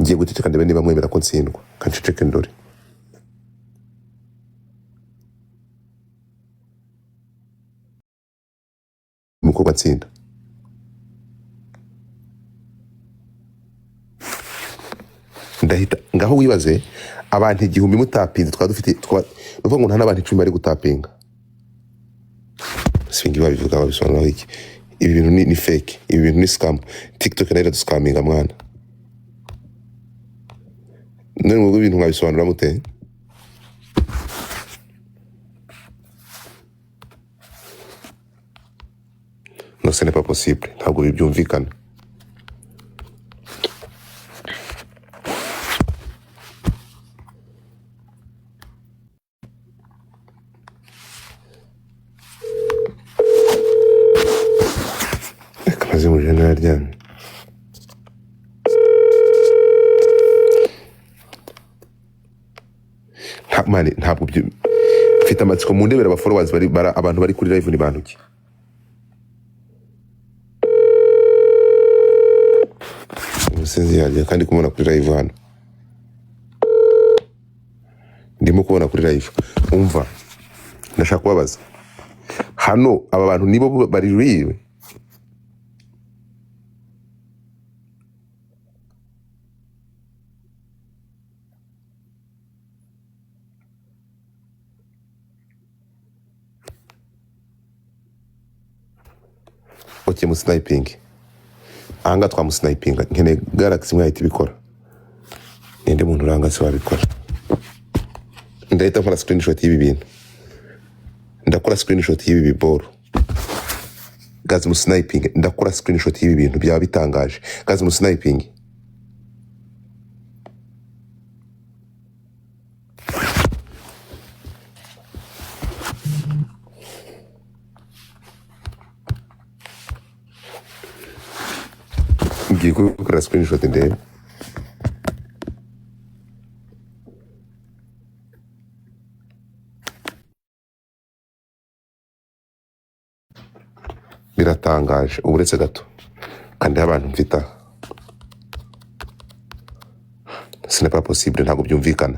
ngiye guceceka ndebe niba mwemera ko ntsindwa kanceceke ndore mukobwa nsinda ndahita ngaho wibaze abantu 1000 mutapinze dufite nuvuga ngo nta n'abantu 10 bari gutapinga singi babivuga babisobanura iki ibi bintu ni fake ibi bintu ni scam TikTok nayo scaminga mwana none mu bintu mwabisobanura mute no ce n'est pas possible ntabwo bibyumvikana kamaze mu jana yaryamye ntabwo mfite amatsiko mu ndebera aba followers bari abantu bari kuri live ni bantuki sinzi yaje kandi kumubona kuri live hano ndimo kubona kuri live umva ndashaka kubabaza hano aba bantu nibo bari real oke mu sniping anga twa sniping nkene galaxy mwahita ibikora nende muntu uranga se wabikora ndahita nkora screenshot y'ibi bintu ndakora screenshot y'ibi biboro gazi mu sniping ndakora screenshot y'ibi bintu byaba bitangaje gazi mu sniping ngiye gukora screenshot ndebe biratangaje uburetse gato kandi abantu mfita ce n'est pas possible ntabwo byumvikana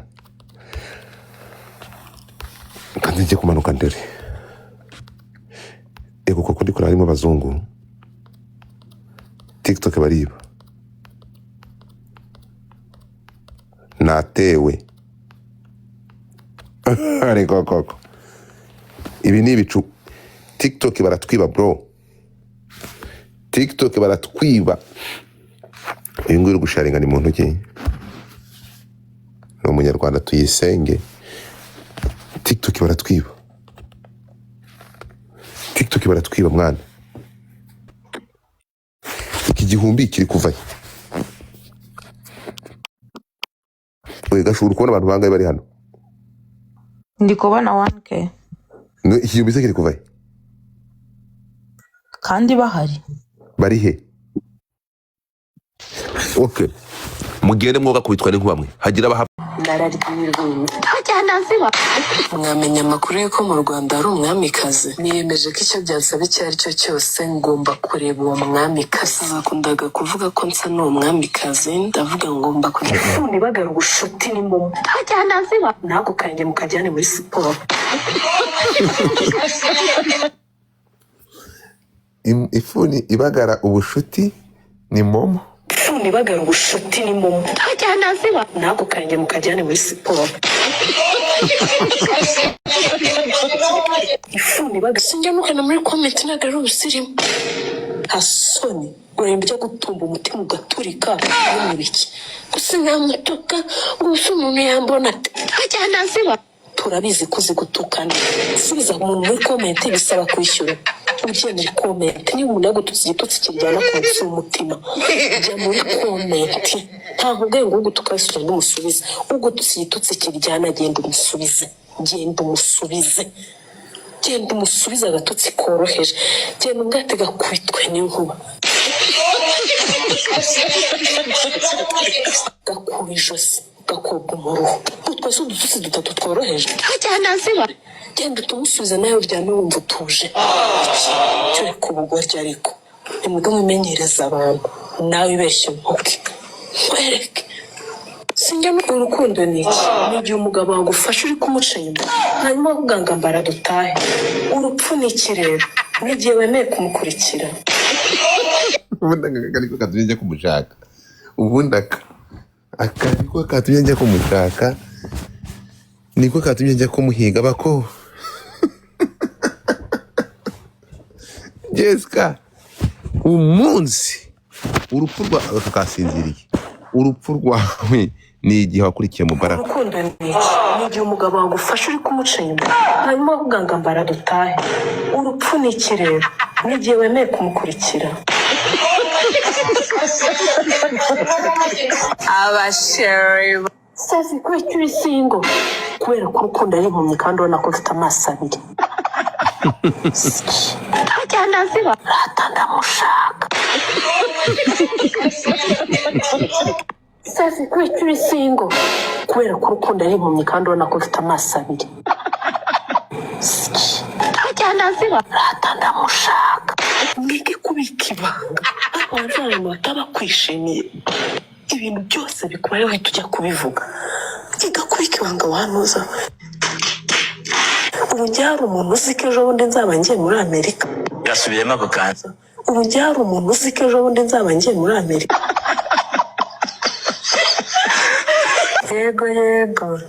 kandi ngiye kumanuka ndere ego koko ndikora harimo abazungu TikTok bariba natewe ariko koko ibi ni ibicu TikTok baratwiba bro TikTok baratwiba uyu nguyu uri gusharinga ni muntu ki ni umunyarwanda tuyisenge TikTok baratwiba mwana iki gihumbi kiri kuvayo gashobora kubona abantu bangaye bari hano ndi kubona 1k no iki gihumbi kiri kuvayo kandi bahari bari he okay mugende mwoga kubitwa n'inkubamwe hagira abaha ndararyimirwa cyane aziba mwamenya amakuru yuko mu Rwanda ari umwamikazi niyemeje ko icyo byansaba icyo ari cyo cyose ngomba kureba uwo mwamikazi zakundaga kuvuga ko nsa n'uwo mwamikazi ndavuga ngomba kujya nibagara ubushuti n'imbomo cyane aziba nako kanjye mukajyane muri siporo ifuni ibagara ubushuti ni momo nibagara ubushuti n'imbomo cyane aziba nako kanjye mukajyane muri siporo ifuni bagasinjya mukana muri comment nagara ubusirimu hasoni urembe cyo gutumba umutima ugaturika n'ibiki gusinya mutuka gusa umuntu yambona cyane aziba turabizi ko zigutukana subiza umuntu muri comment bisaba kwishyura ugiye muri comment ni umuntu yagututse igitutsi kijyana ku umutima ujya muri comment ntabwo ngo gutukasura n'umusubize ugututse igitutsi kijyana genda umusubize agatutsi koroheje genda umwate gakubitwe n'inkuba gakura ijosi gakobwa umuruho twese udututsi dutatu tworoheje cyane aziba genda tumusubize nawe uryame wumva utuje cyo kubugorya ariko nimwiga mumenyereza abantu nawe ibeshye nkuke nkwereke urukundo ni iki? Ni igihe umugabo wagufasha uri kumuca inyuma hanyuma avuga ngo ambara dutahe. Urupfu ni iki rero? Ni igihe wemeye kumukurikira. ubundi aka niko katumye njya kumushaka, ubundi aka niko katumye njya kumushaka, niko katumye njya kumuhiga bako. Jessica, umunsi urupfu rwawe tukasinziriye, urupfu rwawe ni igihe wakurikiye Mubaraka. Urukundo ni iki? Ni igihe umugabo wagufasha uri kumuca inyuma hanyuma avuga ngo ambara dutahe. Urupfu ni iki rero? Ni igihe wemeye kumukurikira. Abasheri. Sazi ko uri single kubera ko urukundo ari impumyi kandi ubona ko ufite amaso abiri. Cyangwa ziba ndamushaka. Sazi ko uri single kubera ko urukundo ari impumyi kandi ubona ko ufite amaso abiri. Cyangwa ziba ndamushaka. Mwige kubika ibanga wanzana bataba kwishimiye ibintu byose bikubayeho uhita ujya kubivuga. Iga kubika ibanga wanuza. Ubu njye hari umuntu uzi ko ejo bundi nzaba ngiye muri Amerika. Gasubiyemo ako kanza. Ubu njye hari umuntu uzi ko ejo bundi nzaba ngiye muri Amerika. Yego.